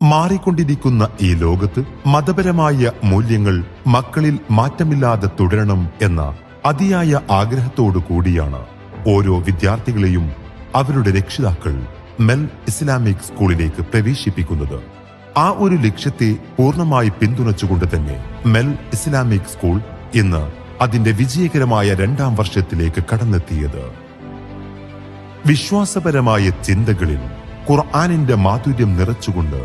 മാറിക്കൊണ്ടിരിക്കുന്ന ഈ ലോകത്ത് മതപരമായ മൂല്യങ്ങൾ മക്കളിൽ മാറ്റമില്ലാതെ തുടരണം എന്ന അതിയായ ആഗ്രഹത്തോടു കൂടിയാണ് ഓരോ വിദ്യാർത്ഥികളെയും അവരുടെ രക്ഷിതാക്കൾ മെൽ ഇസ്ലാമിക് സ്കൂളിലേക്ക് പ്രവേശിപ്പിക്കുന്നത്. ആ ഒരു ലക്ഷ്യത്തെ പൂർണ്ണമായി പിന്തുണച്ചുകൊണ്ട് തന്നെ മെൽ ഇസ്ലാമിക് സ്കൂൾ ഇന്ന് അതിന്റെ വിജയകരമായ 2ാം വർഷത്തിലേക്ക് കടന്നെത്തിയത്. വിശ്വാസപരമായ ചിന്തകളിൽ ഖുർആനിന്റെ മാധുര്യം നിറച്ചുകൊണ്ട്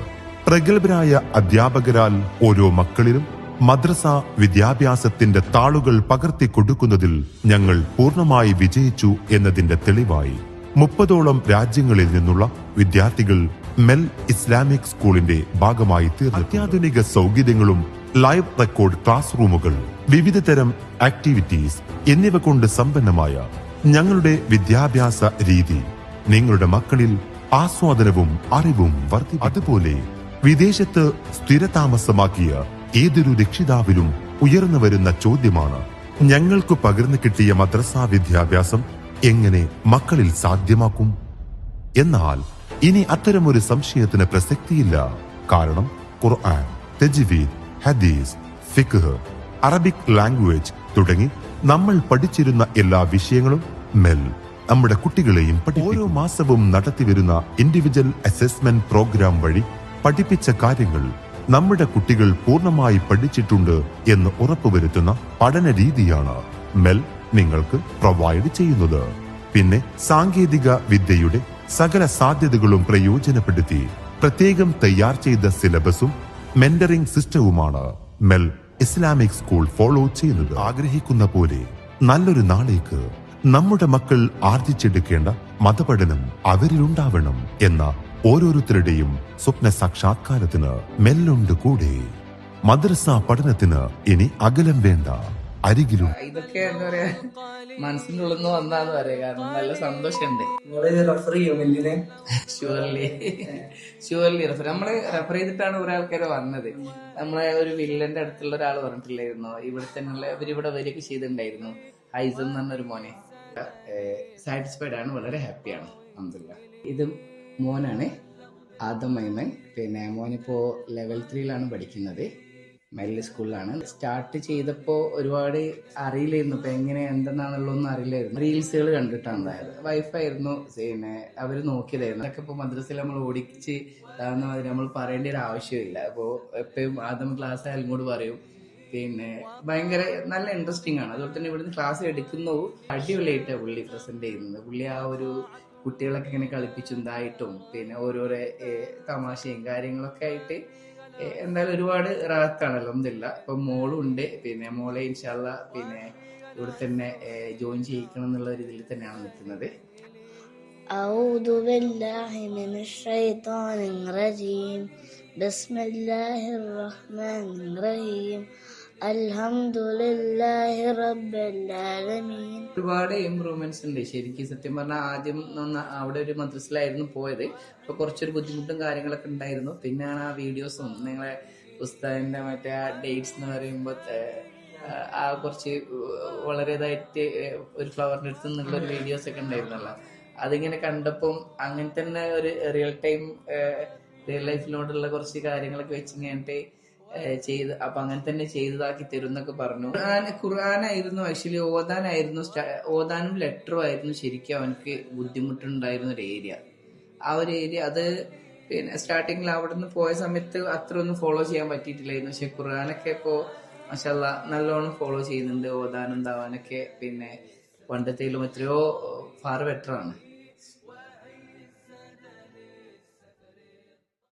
പ്രഗത്ഭരായ അധ്യാപകരാൽ ഓരോ മക്കളിലും മദ്രസ വിദ്യാഭ്യാസത്തിന്റെ താളുകൾ പകർത്തി കൊടുക്കുന്നതിൽ ഞങ്ങൾ പൂർണ്ണമായി വിജയിച്ചു എന്നതിന്റെ തെളിവായി 30ഓളം രാജ്യങ്ങളിൽ നിന്നുള്ള വിദ്യാർത്ഥികൾ മെൽ ഇസ്ലാമിക് സ്കൂളിന്റെ ഭാഗമായി തീർന്നു. അത്യാധുനിക സൗകര്യങ്ങളും ലൈവ് റെക്കോർഡ് ക്ലാസ് റൂമുകൾ, വിവിധ തരം ആക്ടിവിറ്റീസ് എന്നിവ കൊണ്ട് സമ്പന്നമായ ഞങ്ങളുടെ വിദ്യാഭ്യാസ രീതി നിങ്ങളുടെ മക്കളിൽ ആസ്വാദനവും അറിവും വർദ്ധിപ്പിക്കും. അതുപോലെ വിദേശത്ത് സ്ഥിരതാമസമാക്കിയ ഏതൊരു രക്ഷിതാവിലും ഉയർന്നു വരുന്ന ചോദ്യമാണ്, ഞങ്ങൾക്ക് പകർന്നു കിട്ടിയ മദ്രസാ വിദ്യാഭ്യാസം എങ്ങനെ മക്കളിൽ സാധ്യമാക്കും? എന്നാൽ ഇനി അത്തരമൊരു സംശയത്തിന് പ്രസക്തിയില്ല. കാരണം ഖുർആൻ, തജ്വീദ്, ഹദീസ്, ഫിഖ്, അറബിക് ലാംഗ്വേജ് തുടങ്ങി നമ്മൾ പഠിച്ചിരുന്ന എല്ലാ വിഷയങ്ങളും മെൽ നമ്മുടെ കുട്ടികളെയും ഓരോ മാസവും നടത്തിവരുന്ന ഇൻഡിവിജ്വൽ അസസ്മെന്റ് പ്രോഗ്രാം വഴി പഠിപ്പിച്ച കാര്യങ്ങൾ നമ്മുടെ കുട്ടികൾ പൂർണ്ണമായി പഠിച്ചിട്ടുണ്ട് എന്ന് ഉറപ്പുവരുത്തുന്ന പഠന രീതിയാണ് മെൽ നിങ്ങൾക്ക് പ്രൊവൈഡ് ചെയ്യുന്നത്. പിന്നെ സാങ്കേതിക വിദ്യയുടെ സകല സാധ്യതകളും പ്രയോജനപ്പെടുത്തി പ്രത്യേകം തയ്യാർ ചെയ്ത സിലബസും മെന്ററിംഗ് സിസ്റ്റവുമാണ് മെൽ ഇസ്ലാമിക് സ്കൂൾ ഫോളോ ചെയ്യുന്നത്. ആഗ്രഹിക്കുന്ന പോലെ നല്ലൊരു നാളേക്ക് നമ്മുടെ മക്കൾ ആർജിച്ചെടുക്കേണ്ട മതപഠനം അവരിലുണ്ടാവണം എന്ന ഓരോരുത്തരുടെയും സ്വപ്ന സാക്ഷാത്കാരത്തിന് മെല്ലുണ്ട് കൂടെ. മദ്രസ പഠനത്തിന് ഇനി അകലം വേണ്ട, അരികിലും. ഇതൊക്കെ എന്താ പറയാ, മനസ്സിന്റെ ഉള്ളിൽ നിന്ന് വന്നാന്ന് പറയാ. കാരണം നല്ല സന്തോഷമുണ്ട്. ഷുവർലി റെഫർ നമ്മള് റെഫർ ചെയ്തിട്ടാണ് കുറെ ആൾക്കാര് വന്നത്. നമ്മളെ ഒരു വില്ലന്റെ അടുത്തുള്ള ഒരാൾ പറഞ്ഞിട്ടില്ലായിരുന്നു, ഇവിടെ തന്നെയുള്ള ഇവരിവിടെ വരികയൊക്കെ ചെയ്തിട്ടുണ്ടായിരുന്നു. ഹൈസൻ എന്ന് പറഞ്ഞൊരു മോനെ. സാറ്റിസ്ഫൈഡ് ആണ്, വളരെ ഹാപ്പിയാണ്. അൽഹംദുലില്ലാഹ്. ഇത് മോനാണ് ആദം മൈമൻ. പിന്നെ മോനിപ്പോ ലെവൽ 3ലാണ് പഠിക്കുന്നത്. മെല്ല് സ്കൂളിലാണ്. സ്റ്റാർട്ട് ചെയ്തപ്പോൾ ഒരുപാട് അറിയില്ലായിരുന്നു, ഇപ്പൊ എങ്ങനെ എന്തെന്നാന്നുള്ളതൊന്നും അറിയില്ലായിരുന്നു. റീൽസുകൾ കണ്ടിട്ടാണ് ഉണ്ടായത്. വൈഫായിരുന്നു പിന്നെ അവര് നോക്കിയതായിരുന്നു. അതൊക്കെ ഇപ്പൊ മദ്രസയിൽ നമ്മൾ ഓടിച്ച് ഇതാകുന്ന മാതിരി നമ്മൾ പറയേണ്ട ഒരു ആവശ്യമില്ല. അപ്പോൾ എപ്പോഴും ആദ്യം ക്ലാസ് ആയാലും കൂടി പറയും. പിന്നെ ഭയങ്കര നല്ല ഇൻട്രസ്റ്റിംഗ് ആണ്. അതുപോലെ തന്നെ ഇവിടുന്ന് ക്ലാസ് എടുക്കുന്നു അടിപൊളിയായിട്ടാണ് പുള്ളി പ്രസന്റ് ചെയ്യുന്നത്. പുള്ളി ആ ഒരു കുട്ടികളൊക്കെ ഇങ്ങനെ കളിപ്പിച്ചുണ്ടായിട്ടും പിന്നെ ഓരോരോ തമാശയും കാര്യങ്ങളൊക്കെ ആയിട്ട് എന്തായാലും ഒരുപാട് റാഹത്താണല്ലോ. ഒന്നില്ല ഇപ്പൊ മോളും ഉണ്ട്. പിന്നെ മോളെ ഇൻഷാല്ല പിന്നെ ഇവിടെ തന്നെ ജോയിൻ ചെയ്യിക്കണം എന്നുള്ള ഒരു ഇതിൽ തന്നെയാണ് നിൽക്കുന്നത്. أعوذ بالله من الشيطان الرجيم بسم الله الرحمن الرحيم الحمد لله رب العالمين. ഒരുപാട് ഇംപ്രൂവ്മെന്റ്സ് ഉണ്ട് ശരിക്കും. സത്യം പറഞ്ഞാൽ ആദ്യം അവിടെ ഒരു മദ്രസയിലായിരുന്നു പോയത്. അപ്പൊ കുറച്ചൊരു ബുദ്ധിമുട്ടും കാര്യങ്ങളൊക്കെ ഉണ്ടായിരുന്നു. പിന്നെയാണ് ആ വീഡിയോസും നിങ്ങളെ ഉസ്താദിന്റെ മറ്റേ ആ ഡേറ്റ്സ് എന്ന് പറയുമ്പോൾ ആ കുറച്ച് വളരെതായിട്ട് ഒരു ഫ്ലവറിന്റെ അടുത്ത് നിന്നുള്ള ഒരു വീഡിയോസ് ഒക്കെ ഉണ്ടായിരുന്നല്ലോ. അതിങ്ങനെ കണ്ടപ്പം അങ്ങനെ തന്നെ ഒരു റിയൽ ലൈഫിനോടുള്ള കുറച്ച് കാര്യങ്ങളൊക്കെ വെച്ച് കഴിഞ്ഞിട്ട് ചെയ്ത് അപ്പൊ അങ്ങനെ തന്നെ ചെയ്തതാക്കി തരും എന്നൊക്കെ പറഞ്ഞു. ഖുർആനായിരുന്നു ആക്ച്വലി, ഓതാനും ലെറ്ററും ആയിരുന്നു ശരിക്കും അവനക്ക് ബുദ്ധിമുട്ടുണ്ടായിരുന്ന ഒരു ഏരിയ. ആ ഒരു ഏരിയ അത് പിന്നെ സ്റ്റാർട്ടിങ്ങിൽ അവിടെ നിന്ന് പോയ സമയത്ത് അത്ര ഒന്നും ഫോളോ ചെയ്യാൻ പറ്റിയിട്ടില്ലായിരുന്നു. പക്ഷെ ഖുർആനൊക്കെ ഇപ്പോ മാഷാഅല്ലാ നല്ലോണം ഫോളോ ചെയ്യുന്നുണ്ട്. ഓതാനും താവാനൊക്കെ പിന്നെ പണ്ടത്തേലും എത്രയോ ഫാർ ബെറ്റർ ആണ്.